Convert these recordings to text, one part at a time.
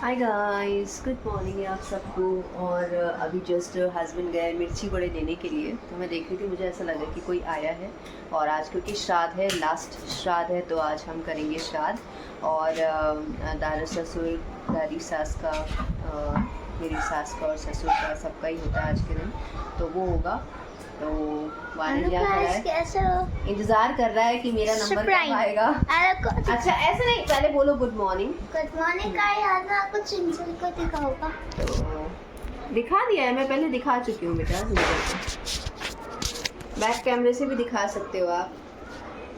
Hi guys, good morning आप सबको। और अभी जस्ट हस्बैंड गए मिर्ची बड़े लेने के लिए, तो मैं देख रही थी, मुझे ऐसा लगा कि कोई आया है। और आज क्योंकि श्राद्ध है, लास्ट श्राद्ध है, तो आज हम करेंगे श्राद्ध। और दादा ससुर, दादी सास का, मेरी सास का और ससुर का, सबका ही होता है आज के दिन, तो वो होगा। तो वानी क्या कर रहा है, कैसे हो? इंतजार कर रहा है कि मेरा नंबर कब आएगा। अच्छा ऐसे नहीं, पहले बोलो गुड मॉर्निंग। गुड मॉर्निंग का याद में आपको चिंचल को दिखाऊंगा। तो दिखा दिया है, मैं पहले दिखा चुकी हूँ बेटा। बैक कैमरे से भी दिखा सकते हो आप।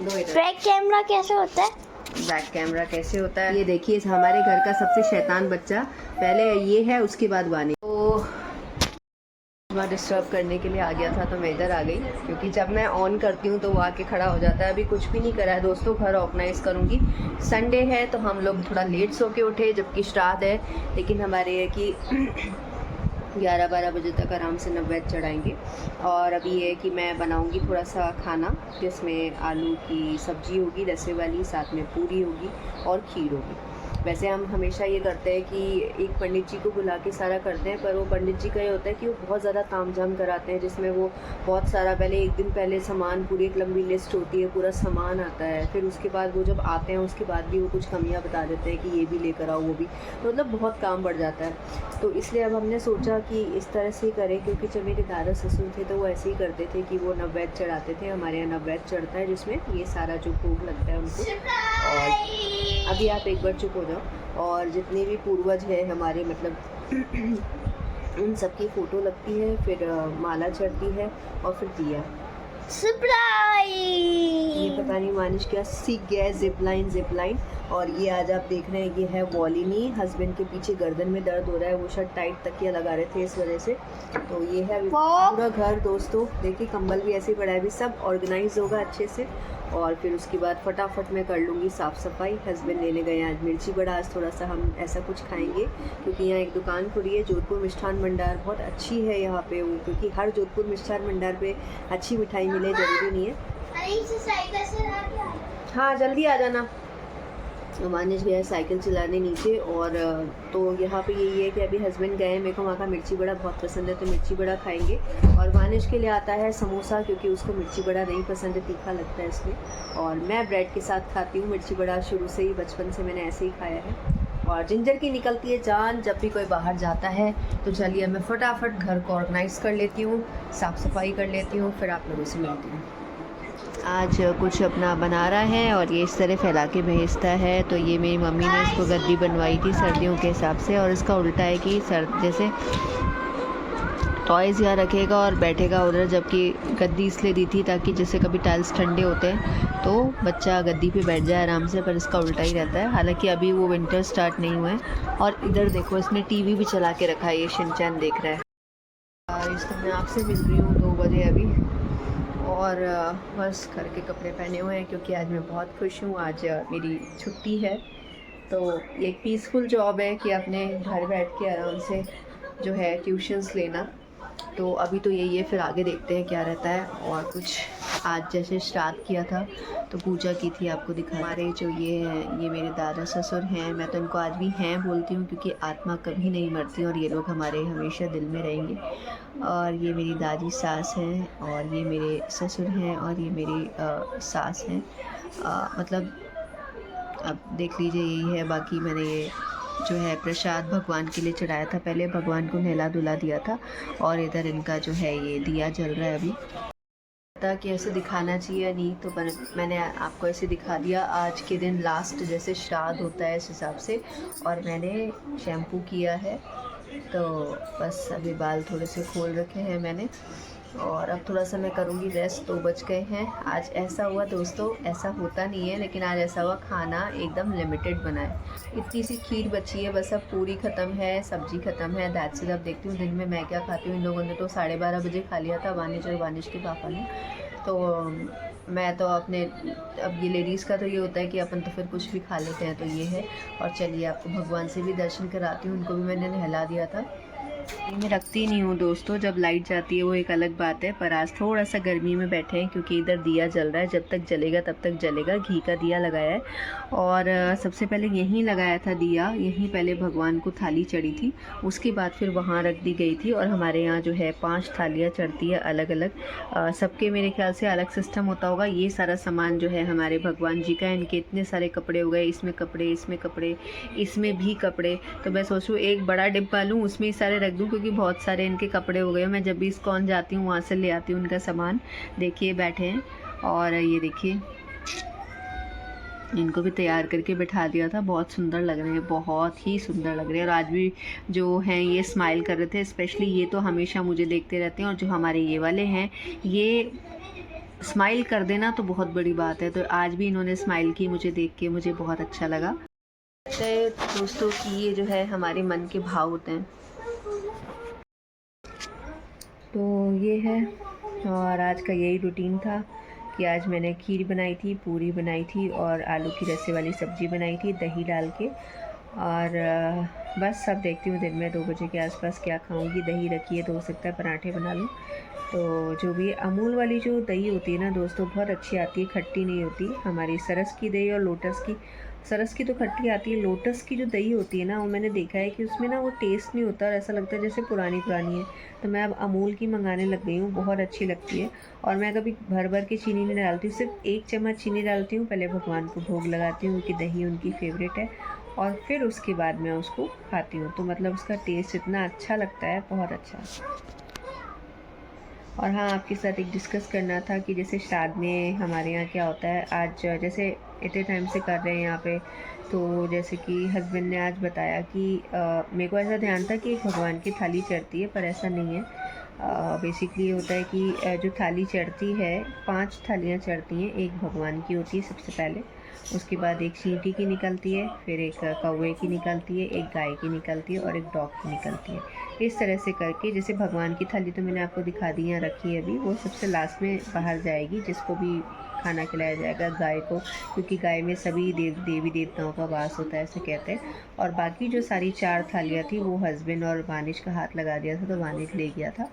दो इधर। बैक कैमरा कैसे होता है? बैक कैमरा कैसे होता है, ये देखिए, हमारे घर का सबसे शैतान बच्चा पहले ये है, उसके बाद वानी। तो डिस्टर्ब करने के लिए आ गया था, तो मैं इधर आ गई, क्योंकि जब मैं ऑन करती हूँ तो वो आके खड़ा हो जाता है। अभी कुछ भी नहीं करा है दोस्तों, घर ऑर्गेनाइज़ करूँगी। संडे है तो हम लोग थोड़ा लेट सो के उठे, जबकि श्राद्ध है, लेकिन हमारे है कि 11-12 बजे तक आराम से नैवेद्य चढ़ाएंगे। और अभी ये कि मैं बनाऊंगी थोड़ा सा खाना, जिसमें आलू की सब्ज़ी होगी रसे वाली, साथ में पूरी होगी और खीर होगी। वैसे हम हमेशा ये करते हैं कि एक पंडित जी को बुला के सारा करते हैं, पर वो पंडित जी का ये होता है कि वो बहुत ज़्यादा तामझाम कराते हैं, जिसमें वो बहुत सारा पहले एक दिन पहले सामान, पूरी एक लंबी लिस्ट होती है, पूरा सामान आता है, फिर उसके बाद वो जब आते हैं उसके बाद भी वो कुछ कमियां बता देते हैं कि ये भी लेकर आओ, वो भी, तो मतलब बहुत काम बढ़ जाता है। तो इसलिए अब हमने सोचा कि इस तरह से ही करें, क्योंकि जब मेरे दादा ससुर थे तो वो ऐसे ही करते थे कि वो नैवेद्य चढ़ाते थे। हमारे यहाँ नैवेद्य चढ़ता है, जिसमें ये सारा जो भोग लगता है उनको। और अभी आप एक बार चुप हो जाओ। और जितने भी पूर्वज हैं हमारे, मतलब उन सबकी फ़ोटो लगती है, फिर माला चढ़ती है और फिर दिया। सरप्राइज! ये पता नहीं मानिश क्या सीख गया है, जिप लाइन। और ये आज आप देख रहे हैं, ये है वॉलिनी। हस्बैंड के पीछे गर्दन में दर्द हो रहा है, वो शर्ट टाइट तकिया लगा रहे थे इस वजह से। तो ये है पूरा घर दोस्तों, देखिए कंबल भी ऐसे ही पड़ा है, अभी सब ऑर्गेनाइज होगा अच्छे से। और फिर उसके बाद फटाफट मैं कर लूँगी साफ़ सफाई। हस्बैंड लेने गए आज मिर्ची बड़ा, आज थोड़ा सा हम ऐसा कुछ खाएंगे, क्योंकि यहाँ एक दुकान खुली है, जोधपुर मिष्ठान भंडार, बहुत अच्छी है यहाँ पे वो, क्योंकि हर जोधपुर मिष्ठान भंडार पे अच्छी मिठाई मिले ज़रूरी नहीं है। हाँ जल्दी आ जाना। मानिश गया साइकिल चलाने नीचे। और तो यहाँ पे यही है कि अभी हस्बैंड गए, मेरे को वहाँ का मिर्ची बड़ा बहुत पसंद है, तो मिर्ची बड़ा खाएंगे। और मानिश के लिए आता है समोसा, क्योंकि उसको मिर्ची बड़ा नहीं पसंद है, तीखा लगता है इसलिए। और मैं ब्रेड के साथ खाती हूँ मिर्ची बड़ा, शुरू से ही, बचपन से मैंने ऐसे ही खाया है। और जिंजर की निकलती है जान जब भी कोई बाहर जाता है। तो चलिए मैं फटाफट घर को ऑर्गेनाइज़ कर लेती हूँ, साफ़ सफाई कर लेती हूँ, फिर आप लोगों से मिलती हूँ। आज कुछ अपना बना रहा है और ये इस तरह फैला के भेजता है। तो ये मेरी मम्मी ने इसको गद्दी बनवाई थी सर्दियों के हिसाब से, और इसका उल्टा है कि जैसे टॉयज़ यहाँ रखेगा और बैठेगा उधर, जबकि गद्दी इसलिए दी थी ताकि जैसे कभी टाइल्स ठंडे होते हैं तो बच्चा गद्दी पे बैठ जाए आराम से, पर इसका उल्टा ही रहता है। हालांकि अभी वो विंटर स्टार्ट नहीं हुआ है। और इधर देखो, इसने टीवी भी चला के रखा है, ये शिनचैन देख रहा है। इस मैं आपसे मिल रही हूँ 2 बजे अभी, और बस घर के कपड़े पहने हुए हैं, क्योंकि आज मैं बहुत खुश हूँ, आज मेरी छुट्टी है। तो एक पीसफुल जॉब है कि अपने घर बैठ के आराम से जो है ट्यूशन्स लेना। तो अभी तो यही है, फिर आगे देखते हैं क्या रहता है। और कुछ आज जैसे श्राद्ध किया था तो पूजा की थी, आपको दिखा। हमारे जो ये हैं, ये मेरे दादा ससुर हैं, मैं तो इनको आज भी हैं बोलती हूँ, क्योंकि आत्मा कभी नहीं मरती और ये लोग हमारे हमेशा दिल में रहेंगे। और ये मेरी दादी सास हैं, और ये मेरे ससुर हैं, और ये मेरी सास हैं। मतलब अब देख लीजिए, यही है। बाकी मैंने ये जो है प्रसाद भगवान के लिए चढ़ाया था, पहले भगवान को नहला धुला दिया था, और इधर इनका जो है ये दिया जल रहा है अभी। पता कि ऐसे दिखाना चाहिए या नहीं, तो मैंने आपको ऐसे दिखा दिया। आज के दिन लास्ट जैसे श्राद्ध होता है इस हिसाब से। और मैंने शैम्पू किया है, तो बस अभी बाल थोड़े से खोल रखे हैं मैंने, और अब थोड़ा सा मैं करूँगी रेस्ट। 2 बज गए हैं। आज ऐसा हुआ दोस्तों, ऐसा होता नहीं है, लेकिन आज ऐसा हुआ, खाना एकदम लिमिटेड बना है। इतनी सी खीर बची है बस, अब पूरी ख़त्म है, सब्ज़ी ख़त्म है, दैट्स इट। अब देखती हूँ दिन में मैं क्या खाती हूँ। इन लोगों ने तो 12:30 बजे खा लिया था, वानिश और वानिश के पापा ने। तो मैं तो अपने, अब ये लेडीज़ का तो ये होता है कि अपन तो फिर कुछ भी खा लेते हैं, तो ये है। और चलिए आपको भगवान से भी दर्शन कराती हूँ, उनको भी मैंने नहला दिया था। मैं रखती नहीं हूँ दोस्तों, जब लाइट जाती है वो एक अलग बात है, पर आज थोड़ा सा गर्मी में बैठे हैं क्योंकि इधर दिया जल रहा है, जब तक जलेगा तब तक जलेगा। घी का दिया लगाया है और सबसे पहले यहीं लगाया था दिया, यहीं पहले भगवान को थाली चढ़ी थी, उसके बाद फिर वहाँ रख दी गई थी। और हमारे यहाँ जो है 5 थालियाँ चढ़ती है अलग अलग, सबके मेरे ख्याल से अलग सिस्टम होता होगा। ये सारा सामान जो है हमारे भगवान जी का है, इनके इतने सारे कपड़े हो गए, इसमें कपड़े, इसमें कपड़े, इसमें भी कपड़े, तो मैं सोचूँ एक बड़ा डिब्बा लूँ उसमें ही सारे रख दूँ, क्योंकि बहुत सारे इनके कपड़े हो गए। मैं जब भी इस्कॉन जाती हूँ वहाँ से ले आती हूँ उनका सामान। देखिए बैठे हैं और ये देखिए इनको भी तैयार करके बिठा दिया था। बहुत सुंदर लग रहे हैं, बहुत ही सुंदर लग रहे हैं। और आज भी जो हैं ये स्माइल कर रहे थे, स्पेशली ये तो हमेशा मुझे देखते रहते हैं। और जो हमारे ये वाले हैं ये स्माइल कर देना तो बहुत बड़ी बात है, तो आज भी इन्होंने स्माइल की, मुझे देख के मुझे बहुत अच्छा लगा। दोस्तों की ये जो है हमारे मन के भाव होते हैं। तो ये है, और आज का यही रूटीन था कि आज मैंने खीर बनाई थी, पूरी बनाई थी और आलू की रसे वाली सब्ज़ी बनाई थी दही डाल के। और बस अब देखती हूँ दिन में 2 बजे के आसपास क्या खाऊंगी। दही रखी है तो हो सकता है पराठे बना लूँ। तो जो भी अमूल वाली जो दही होती है ना दोस्तों, बहुत अच्छी आती है, खट्टी नहीं होती। हमारी सरस की दही और लोटस की, सरस की तो खट्टी आती है, लोटस की जो दही होती है ना वो मैंने देखा है कि उसमें ना वो टेस्ट नहीं होता और ऐसा लगता है जैसे पुरानी पुरानी है। तो मैं अब अमूल की मंगाने लग गई हूँ, बहुत अच्छी लगती है। और मैं कभी भर भर के चीनी नहीं डालती हूँ, सिर्फ 1 चम्मच चीनी डालती हूँ, पहले भगवान को भोग लगाती हूँ क्योंकि दही उनकी फेवरेट है, और फिर उसके बाद मैं उसको खाती हूँ। तो मतलब उसका टेस्ट इतना अच्छा लगता है, बहुत अच्छा। और हाँ, आपके साथ एक डिस्कस करना था कि जैसे शादी में हमारे यहाँ क्या होता है, आज जैसे इतने टाइम से कर रहे हैं यहाँ पे, तो जैसे कि हस्बैंड ने आज बताया कि मेरे को ऐसा ध्यान था कि एक भगवान की थाली चढ़ती है, पर ऐसा नहीं है। बेसिकली ये होता है कि जो थाली चढ़ती है, 5 थालियाँ चढ़ती हैं। एक भगवान की होती है सबसे पहले, उसके बाद एक चींटी की निकलती है, फिर एक कौवे की निकलती है, एक गाय की निकलती है और एक डॉग की निकलती है। इस तरह से करके, जैसे भगवान की थाली तो मैंने आपको दिखा दी, यहाँ रखी है अभी, वो सबसे लास्ट में बाहर जाएगी, जिसको भी खाना खिलाया जाएगा गाय को, क्योंकि गाय में सभी देवी देवताओं का वास होता है ऐसे कहते हैं। और बाकी जो सारी 4 थालियाँ थी वो हस्बैंड और वानिश का हाथ लगा दिया था, तो वानिश ले गया था।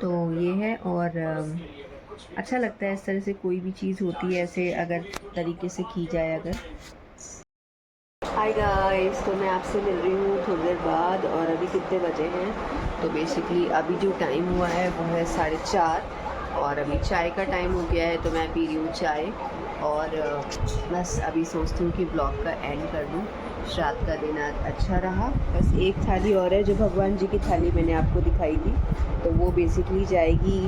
तो ये है, और अच्छा लगता है इस तरह से कोई भी चीज़ होती है ऐसे अगर तरीके से की जाए अगर। हाय गाइस, तो मैं आपसे मिल रही हूँ थोड़ी देर बाद, और अभी कितने बजे हैं, तो बेसिकली अभी जो टाइम हुआ है वो है 4:30, और अभी चाय का टाइम हो गया है, तो मैं पी रही हूँ चाय। और बस अभी सोचती हूँ कि ब्लॉग का एंड कर दूँ। रात का दिन आज अच्छा रहा। बस एक थाली और है, जो भगवान जी की थाली मैंने आपको दिखाई थी, तो वो बेसिकली जाएगी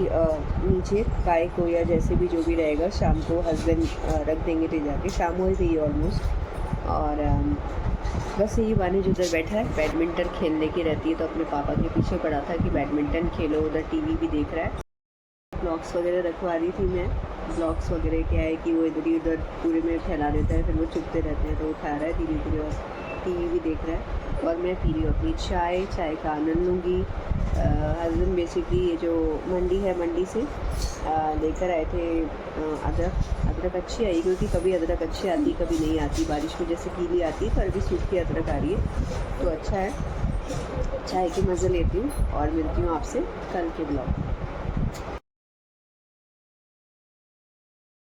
नीचे गाय को, या जैसे भी जो भी रहेगा, शाम को हस्बैंड रख देंगे ले जाके, शाम हो गई ऑलमोस्ट। और बस यही वानी जो उधर बैठा है, बैडमिंटन खेलने की रहती है, तो अपने पापा के पीछे पड़ा था कि बैडमिंटन खेलो, उधर टीवी भी देख रहा है। ब्लॉग्स वगैरह रखवा रही थी मैं। ब्लॉग्स वगैरह क्या है कि वो इधर ही उधर पूरे में फैला देता है, फिर वो चुपते रहते हैं, तो वो खा रहा है धीरे धीरे और टीवी भी देख रहा है, और मैं पी रही हूँ अपनी चाय। चाय का आनंद लूँगी। हस्बैंड बेसिकली ये जो मंडी है, मंडी से लेकर आए थे अदरक अच्छी आई, क्योंकि कभी अदरक अच्छी आती कभी नहीं आती, बारिश में जैसे गीली आती है, पर अभी सूखी अदरक आ रही है, तो अच्छा है। चाय के मज़े लेती हूँ और मिलती हूँ आपसे कल के ब्लॉग।